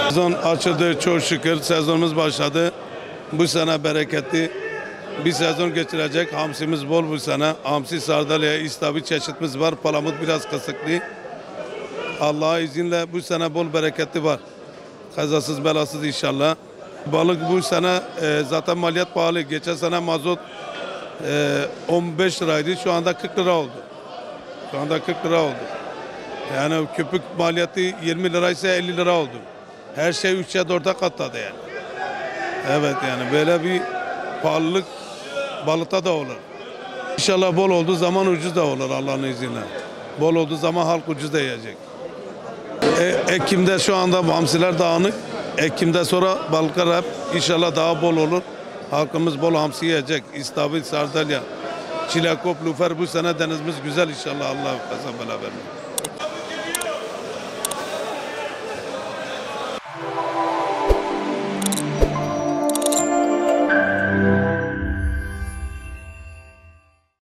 Sezon açıldı, çok şükür sezonumuz başladı. Bu sene bereketli bir sezon geçirecek. Hamsimiz bol bu sene. Hamsi, sardalya, istavrit çeşitimiz var. Palamut biraz kısıklı. Allah'a izniyle bu sene bol bereketli var. Kazasız belasız inşallah. Balık bu sene zaten maliyet pahalı. Geçen sene mazot 15 liraydı. Şu anda 40 lira oldu. Şu anda 40 lira oldu. Yani köpük maliyeti 20 liraysa 50 lira oldu. Her şey 3'e 4'e katladı yani. Evet, yani böyle bir pahalılık balıkta da olur. İnşallah bol olduğu zaman ucuz da olur Allah'ın izniyle. Bol olduğu zaman halk ucuz da yiyecek. Ekim'de şu anda hamsiler dağınık. Ekim'de sonra balıklar hep inşallah daha bol olur. Halkımız bol hamsi yiyecek. İstavrit, sardalya, çilekop, lüfer, bu sene denizimiz güzel inşallah, Allah kazan bela vermesin.